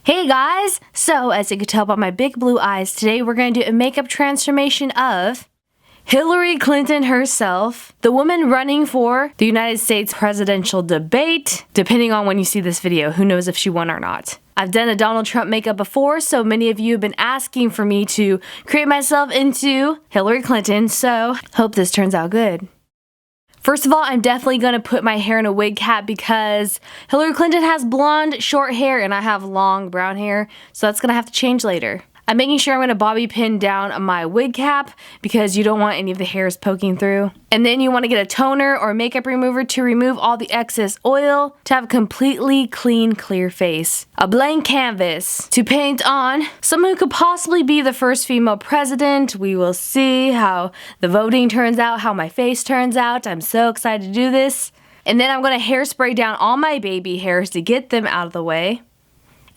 Hey guys! So, as you can tell by my big blue eyes, today we're going to do a makeup transformation of Hillary Clinton herself, the woman running for the United States presidential debate, depending on when you see this video. Who knows if she won or not. I've done a Donald Trump makeup before, so many of you have been asking for me to create myself into Hillary Clinton, so hope this turns out good. First of all, I'm definitely going to put my hair in a wig cap because Hillary Clinton has blonde, short hair and I have long brown hair, so that's going to have to change later. I'm making sure I'm going to bobby pin down my wig cap because you don't want any of the hairs poking through. And then you want to get a toner or makeup remover to remove all the excess oil to have a completely clean, clear face. A blank canvas to paint on someone who could possibly be the first female president. We will see how the voting turns out, how my face turns out. I'm so excited to do this. And then I'm going to hairspray down all my baby hairs to get them out of the way.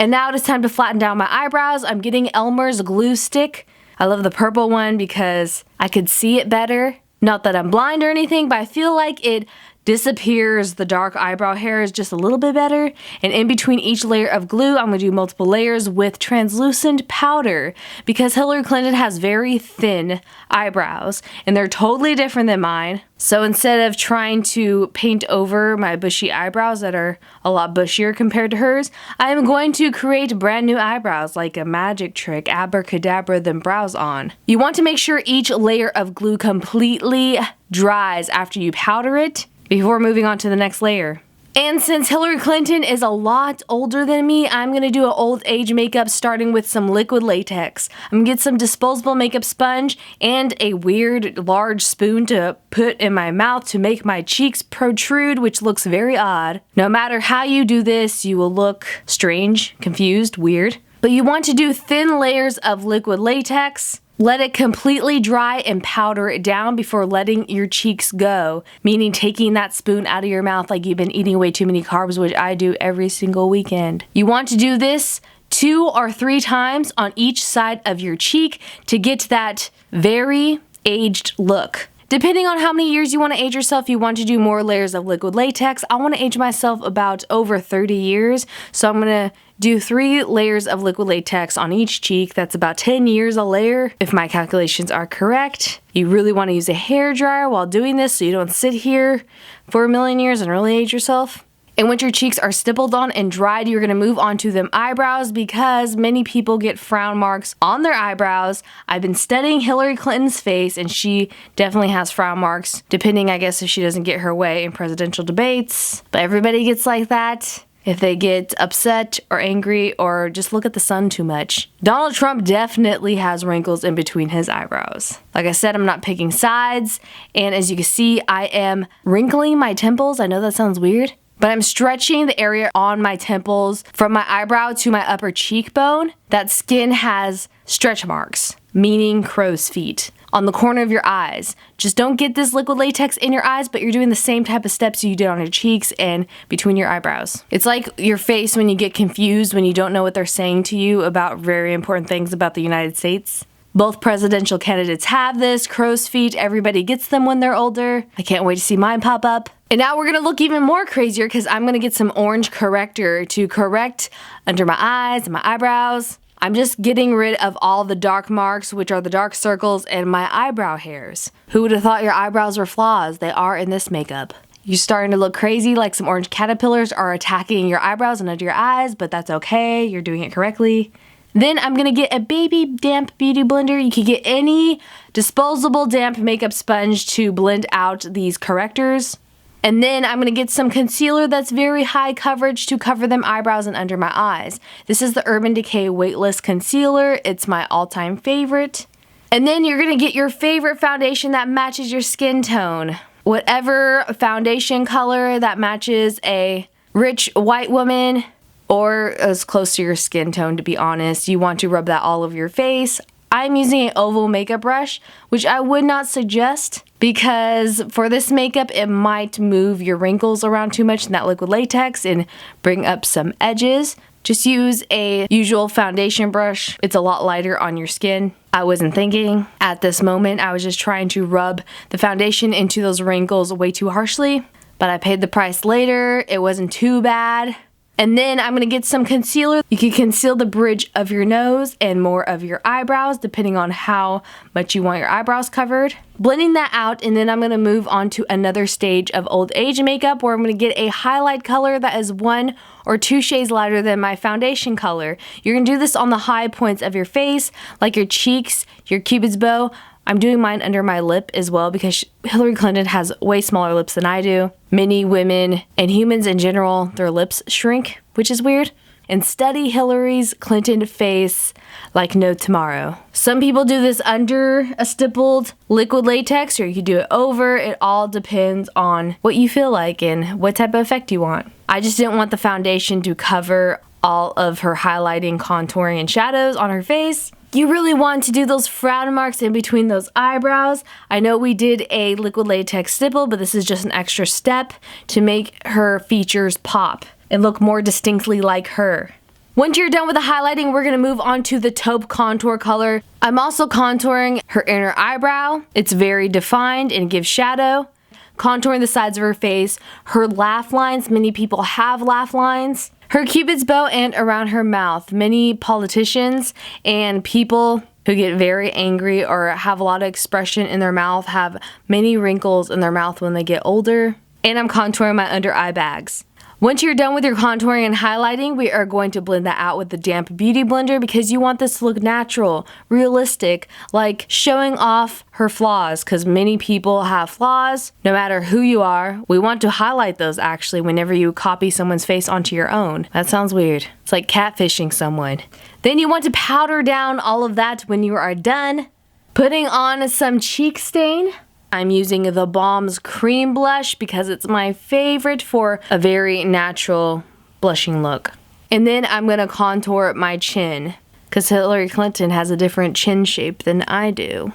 And now it is time to flatten down my eyebrows. I'm getting Elmer's glue stick. I love the purple one because I could see it better. Not that I'm blind or anything, but I feel like it disappears the dark eyebrow hairs just a little bit better. And in between each layer of glue, I'm going to do multiple layers with translucent powder because Hillary Clinton has very thin eyebrows and they're totally different than mine. So instead of trying to paint over my bushy eyebrows that are a lot bushier compared to hers, I am going to create brand new eyebrows like a magic trick, abracadabra them brows on. You want to make sure each layer of glue completely dries after you powder it before moving on to the next layer. And since Hillary Clinton is a lot older than me, I'm going to do an old age makeup starting with some liquid latex. I'm going to get some disposable makeup sponge and a weird large spoon to put in my mouth to make my cheeks protrude, which looks very odd. No matter how you do this, you will look strange, confused, weird. But you want to do thin layers of liquid latex. Let it completely dry and powder it down before letting your cheeks go, meaning taking that spoon out of your mouth like you've been eating way too many carbs, which I do every single weekend. You want to do this 2 or 3 times on each side of your cheek to get that very aged look. Depending on how many years you want to age yourself, you want to do more layers of liquid latex. I want to age myself about over 30 years, so I'm going to do 3 layers of liquid latex on each cheek. That's about 10 years a layer, if my calculations are correct. You really want to use a hairdryer while doing this so you don't sit here for a million years and really age yourself. And once your cheeks are stippled on and dried, you're going to move on to them eyebrows because many people get frown marks on their eyebrows. I've been studying Hillary Clinton's face and she definitely has frown marks, depending, I guess, if she doesn't get her way in presidential debates. But everybody gets like that if they get upset or angry or just look at the sun too much. Donald Trump definitely has wrinkles in between his eyebrows. Like I said, I'm not picking sides. And as you can see, I am wrinkling my temples. I know that sounds weird, but I'm stretching the area on my temples from my eyebrow to my upper cheekbone. That skin has stretch marks, meaning crow's feet, on the corner of your eyes. Just don't get this liquid latex in your eyes, but you're doing the same type of steps you did on your cheeks and between your eyebrows. It's like your face when you get confused when you don't know what they're saying to you about very important things about the United States. Both presidential candidates have this, crow's feet. Everybody gets them when they're older. I can't wait to see mine pop up. And now we're gonna look even more crazier because I'm gonna get some orange corrector to correct under my eyes and my eyebrows. I'm just getting rid of all the dark marks, which are the dark circles, and my eyebrow hairs. Who would have thought your eyebrows were flaws? They are in this makeup. You're starting to look crazy, like some orange caterpillars are attacking your eyebrows and under your eyes, but that's okay, you're doing it correctly. Then I'm gonna get a baby damp beauty blender. You can get any disposable damp makeup sponge to blend out these correctors. And then I'm going to get some concealer that's very high coverage to cover them eyebrows and under my eyes. This is the Urban Decay Weightless Concealer. It's my all-time favorite. And then you're going to get your favorite foundation that matches your skin tone. Whatever foundation color that matches a rich white woman or as close to your skin tone, to be honest. You want to rub that all over your face. I'm using an oval makeup brush, which I would not suggest because for this makeup, it might move your wrinkles around too much in that liquid latex and bring up some edges. Just use a usual foundation brush. It's a lot lighter on your skin. I wasn't thinking at this moment. I was just trying to rub the foundation into those wrinkles way too harshly, but I paid the price later. It wasn't too bad. And then I'm going to get some concealer. You can conceal the bridge of your nose and more of your eyebrows depending on how much you want your eyebrows covered. Blending that out, and then I'm going to move on to another stage of old age makeup where I'm going to get a highlight color that is 1 or 2 shades lighter than my foundation color. You're going to do this on the high points of your face, like your cheeks, your cupid's bow. I'm doing mine under my lip as well because Hillary Clinton has way smaller lips than I do. Many women and humans in general, their lips shrink, which is weird. And study Hillary Clinton's face like no tomorrow. Some people do this under a stippled liquid latex, or you could do it over. It all depends on what you feel like and what type of effect you want. I just didn't want the foundation to cover all of her highlighting, contouring, and shadows on her face. You really want to do those frown marks in between those eyebrows. I know we did a liquid latex stipple, but this is just an extra step to make her features pop and look more distinctly like her. Once you're done with the highlighting, we're going to move on to the taupe contour color. I'm also contouring her inner eyebrow. It's very defined and gives shadow. Contouring the sides of her face, her laugh lines. Many people have laugh lines. Her cupid's bow and around her mouth. Many politicians and people who get very angry or have a lot of expression in their mouth have many wrinkles in their mouth when they get older. And I'm contouring my under eye bags. Once you're done with your contouring and highlighting, we are going to blend that out with the damp beauty blender because you want this to look natural, realistic, like showing off her flaws, because many people have flaws no matter who you are. We want to highlight those actually whenever you copy someone's face onto your own. That sounds weird. It's like catfishing someone. Then you want to powder down all of that when you are done. Putting on some cheek stain. I'm using the Balm's cream blush because it's my favorite for a very natural blushing look. And then I'm going to contour my chin because Hillary Clinton has a different chin shape than I do.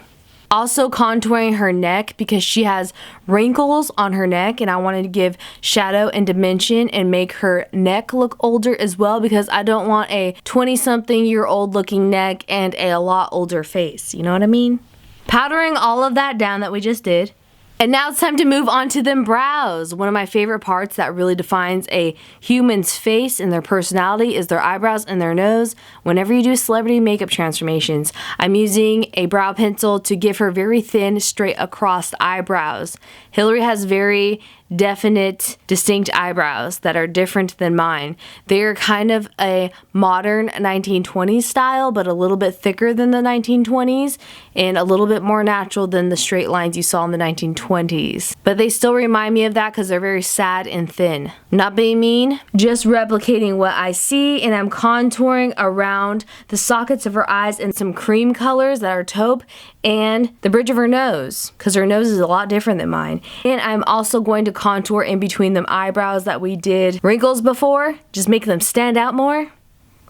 Also contouring her neck because she has wrinkles on her neck, and I wanted to give shadow and dimension and make her neck look older as well because I don't want a 20-something-year-old looking neck and a lot older face. You know what I mean? Powdering all of that down that we just did. And now it's time to move on to them brows. One of my favorite parts that really defines a human's face and their personality is their eyebrows and their nose. Whenever you do celebrity makeup transformations, I'm using a brow pencil to give her very thin, straight across eyebrows. Hillary has very definite, distinct eyebrows that are different than mine. They're kind of a modern 1920s style, but a little bit thicker than the 1920s and a little bit more natural than the straight lines you saw in the 1920s. But they still remind me of that because they're very sad and thin. Not being mean, just replicating what I see, and I'm contouring around the sockets of her eyes in some cream colors that are taupe and the bridge of her nose because her nose is a lot different than mine. And I'm also going to contour in between them eyebrows that we did wrinkles before, just make them stand out more.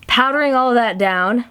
Powdering all of that down.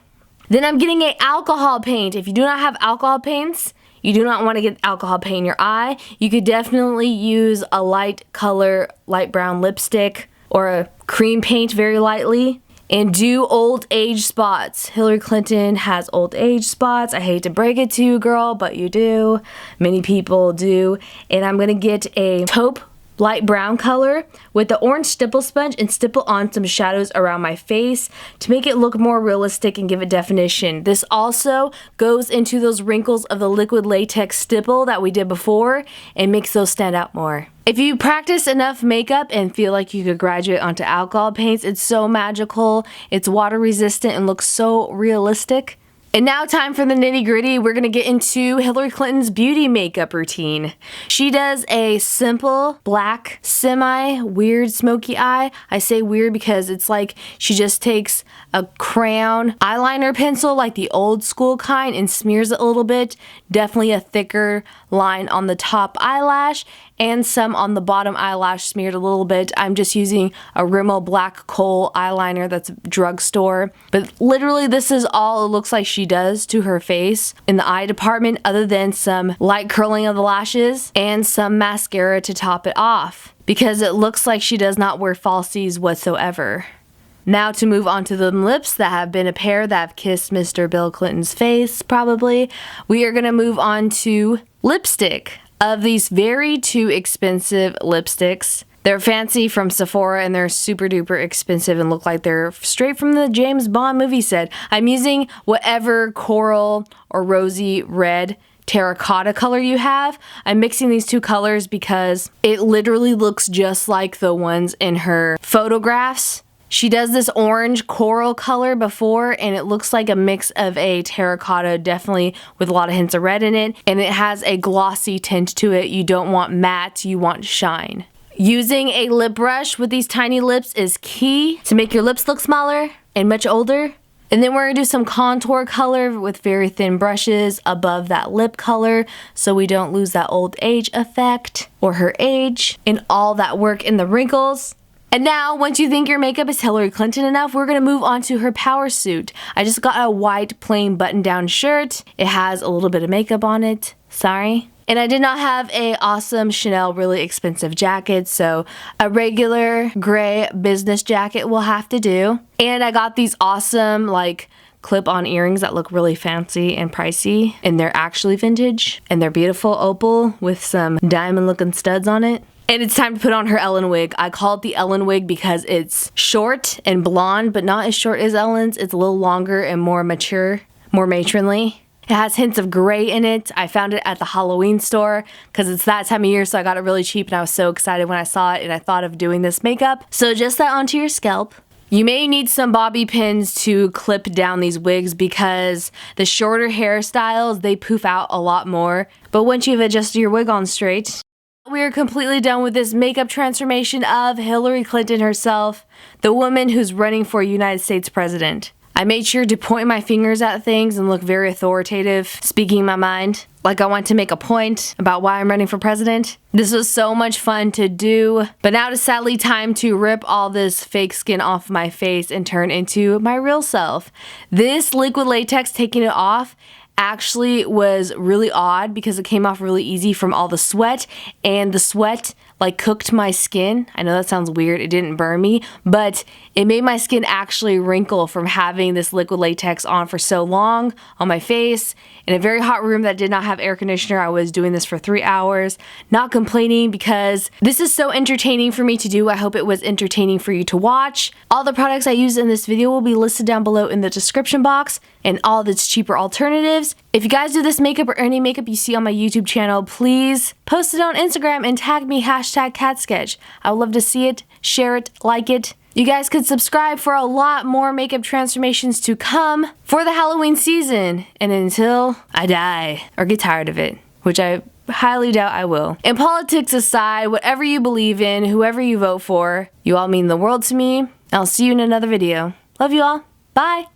Then I'm getting a alcohol paint. If you do not have alcohol paints, you do not want to get alcohol paint in your eye, you could definitely use a light color, light brown lipstick or a cream paint very lightly. And do old age spots. Hillary Clinton has old age spots. I hate to break it to you, girl, but you do. Many people do. And I'm going to get a taupe light brown color with the orange stipple sponge and stipple on some shadows around my face to make it look more realistic and give it definition. This also goes into those wrinkles of the liquid latex stipple that we did before and makes those stand out more. If you practice enough makeup and feel like you could graduate onto alcohol paints, it's so magical, it's water resistant and looks so realistic. And now time for the nitty gritty. We're gonna get into Hillary Clinton's beauty makeup routine. She does a simple black semi-weird smoky eye. I say weird because it's like she just takes a crayon eyeliner pencil like the old school kind and smears it a little bit. Definitely a thicker line on the top eyelash and some on the bottom eyelash smeared a little bit. I'm just using a Rimmel Black Kohl eyeliner that's drugstore. But literally this is all it looks like she does to her face in the eye department, other than some light curling of the lashes and some mascara to top it off, because it looks like she does not wear falsies whatsoever. Now to move on to the lips that have been a pair that have kissed Mr. Bill Clinton's face, probably. We are going to move on to lipstick. Of these very two expensive lipsticks, They're fancy from Sephora and they're super duper expensive and look like they're straight from the James Bond movie set. I'm using whatever coral or rosy red terracotta color you have. I'm mixing these two colors because it literally looks just like the ones in her photographs. She does this orange coral color before and it looks like a mix of a terracotta, definitely with a lot of hints of red in it, and it has a glossy tint to it. You don't want matte, you want shine. Using a lip brush with these tiny lips is key to make your lips look smaller and much older. And then we're going to do some contour color with very thin brushes above that lip color so we don't lose that old age effect or her age and all that work in the wrinkles. And now, once you think your makeup is Hillary Clinton enough, we're going to move on to her power suit. I just got a white plain button-down shirt. It has a little bit of makeup on it. Sorry. And I did not have a awesome Chanel really expensive jacket, so a regular gray business jacket will have to do. And I got these awesome like clip-on earrings that look really fancy and pricey, and they're actually vintage, and they're beautiful opal with some diamond looking studs on it. And it's time to put on her Ellen wig. I call it the Ellen wig because it's short and blonde, but not as short as Ellen's. It's a little longer and more mature, more matronly. It has hints of gray in it. I found it at the Halloween store because it's that time of year, so I got it really cheap and I was so excited when I saw it and I thought of doing this makeup. So adjust that onto your scalp. You may need some bobby pins to clip down these wigs because the shorter hairstyles, they poof out a lot more. But once you've adjusted your wig on straight, we are completely done with this makeup transformation of Hillary Clinton herself, the woman who's running for United States president. I made sure to point my fingers at things and look very authoritative, speaking my mind, like I want to make a point about why I'm running for president. This was so much fun to do, but now it's sadly time to rip all this fake skin off my face and turn into my real self. This liquid latex, taking it off, actually was really odd because it came off really easy from all the sweat, and the sweat like cooked my skin. I know that sounds weird, it didn't burn me, but it made my skin actually wrinkle from having this liquid latex on for so long on my face in a very hot room that did not have air conditioner. I was doing this for 3 hours, not complaining because this is so entertaining for me to do. I hope it was entertaining for you to watch. All the products I use in this video will be listed down below in the description box and all of its cheaper alternatives. If you guys do this makeup or any makeup you see on my YouTube channel, please post it on Instagram and tag me #katsketch. I would love to see it, share it, like it. You guys could subscribe for a lot more makeup transformations to come for the Halloween season and until I die or get tired of it, which I highly doubt I will. And politics aside, whatever you believe in, whoever you vote for, you all mean the world to me. I'll see you in another video. Love you all. Bye.